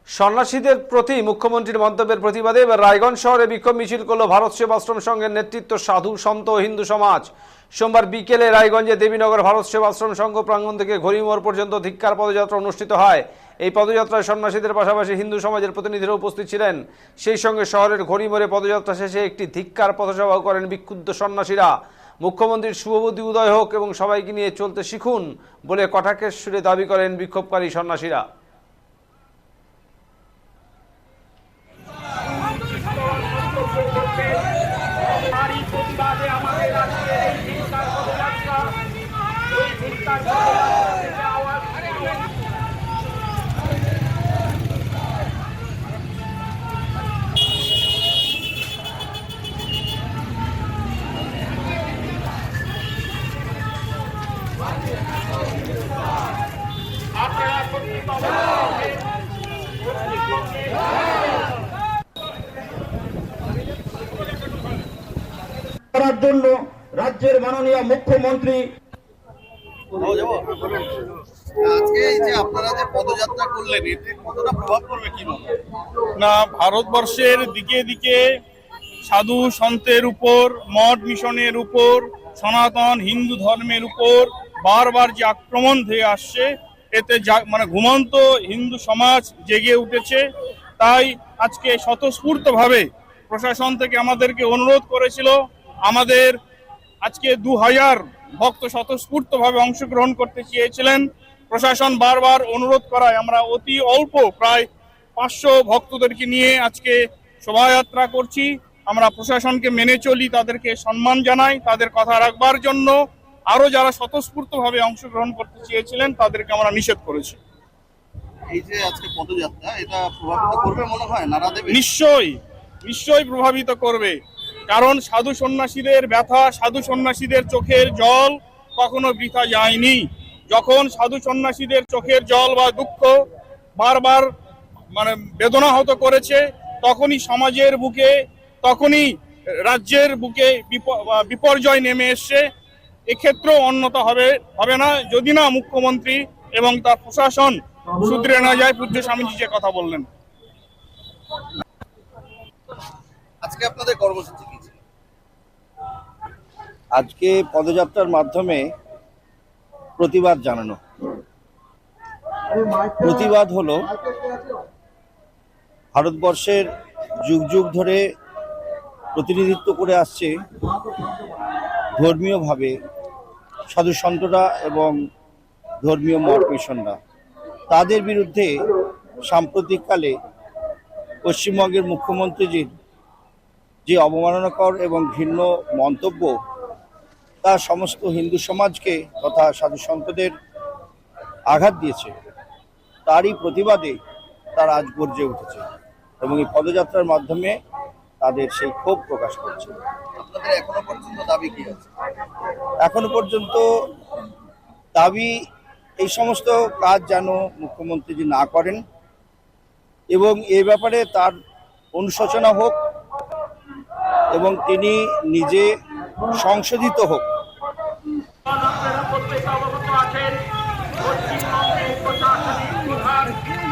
সন্ন্যাসীদের প্রতি মুখ্যমন্ত্রীর মন্তব্যের প্রতিবাদে এবার রায়গঞ্জ শহরে বিক্ষোভ মিছিল করল ভারত সেবাশ্রম সংঘের নেতৃত্ব সাধু সন্ত ও হিন্দু সমাজ। সোমবার বিকেলে রায়গঞ্জে দেবীনগর ভারত সেবাশ্রম সংঘ প্রাঙ্গণ থেকে ঘড়িমোড় পর্যন্ত ধিক্কার পদযাত্রা অনুষ্ঠিত হয়। এই পদযাত্রায় সন্ন্যাসীদের পাশাপাশি হিন্দু সমাজের প্রতিনিধিরা উপস্থিত ছিলেন। সেই সঙ্গে শহরের ঘড়িমোড়ে পদযাত্রা শেষে একটি ধিক্কার পথসভাও করেন বিক্ষুব্ধ সন্ন্যাসীরা। মুখ্যমন্ত্রীর শুভবুদ্ধি উদয় হোক এবং সবাইকে নিয়ে চলতে শিখুন বলে কটাক্ষের সুরে দাবি করেন বিক্ষোভকারী সন্ন্যাসীরা। করার জন্য রাজ্যের মাননীয় মুখ্যমন্ত্রী আজকে এই যে আপনারা যে পদযাত্রা করলেন এতে কতটা প্রভাব পড়বে কি মনে হয়? না, ভারতবর্ষের দিকে দিকে সাধু সন্তের উপর, মঠ মিশনের উপর, সনাতন হিন্দু ধর্মের উপর বারবার যে আক্রমণ হয়ে আসছে, এতে মানে ঘুমন্ত হিন্দু সমাজ জেগে উঠেছে। তাই আজকে স্বতঃস্ফূর্তভাবে প্রশাসন থেকে আমাদেরকে অনুরোধ করেছিল, আমাদের আজকে 2000 ভক্ত স্বতঃস্ফূর্তভাবে অংশগ্রহণ করতে চেয়েছিলেন। প্রশাসন বারবার অনুরোধ করায় আমরা অতি অল্প প্রায় 500 ভক্তদেরকে নিয়ে আজকে শোভাযাত্রা করছি। আমরা প্রশাসনকে মেনে চলি, তাদেরকে সম্মান জানাই। তাদের কথা রাখবার জন্য আরো যারা স্বতঃস্ফূর্তভাবে অংশগ্রহণ করতে চেয়েছিলেন তাদেরকে আমরা নিষেধ করেছি। এই যে আজকে পদযাত্রা এটা প্রভাবিত করবে মনে হয়, নারা দেবে? নিশ্চয়ই প্রভাবিত করবে। কারণ সাধু সন্ন্যাসীদের ব্যথা, সাধু সন্ন্যাসীদের চোখের জল কখনো বৃথা যায়নি। যখন সাধু সন্ন্যাসীদের চোখের জল বা দুঃখ বারবার মানে বেদনাহত করেছে, তখনই সমাজের বুকে, তখনই রাজ্যের বুকে বিপর্যয় নেমে এসছে। এক্ষেত্রেও অন্যতা হবে না যদি না মুখ্যমন্ত্রী এবং তার প্রশাসন শুধরে না যায় পূজ্য স্বামীজি যে কথা বললেন। আজকে আপনাদের কর্মসূচি কি ছিল? আজকে পদযাত্রার মাধ্যমে প্রতিবাদ জানানো। প্রতিবাদ হলো ভারতবর্ষের যুগ যুগ ধরে প্রতিনিধিত্ব করে আসছে ধর্মীয়ভাবে সাধু সন্তরা এবং ধর্মীয় মঠ মিশনরা। তাদের বিরুদ্ধে সাম্প্রতিককালে পশ্চিমবঙ্গের মুখ্যমন্ত্রীজির যে অবমাননাকর এবং ঘৃণ্য মন্তব্য, তা সমস্ত হিন্দু সমাজকে তথা সাধু সন্তদের আঘাত দিয়েছে। তারই প্রতিবাদে তারা আজ গর্জে উঠেছে এবং এই পদযাত্রার মাধ্যমে তাদের সেই ক্ষোভ প্রকাশ করছে। আপনাদের এখনো পর্যন্ত দাবি কি আছে? এখনো পর্যন্ত দাবি এই সমস্ত কাজ যেন মুখ্যমন্ত্রীজি না করেন এবং এই ব্যাপারে তার অনুশোচনা হোক এবং তিনি নিজে সংশোধিত হোক।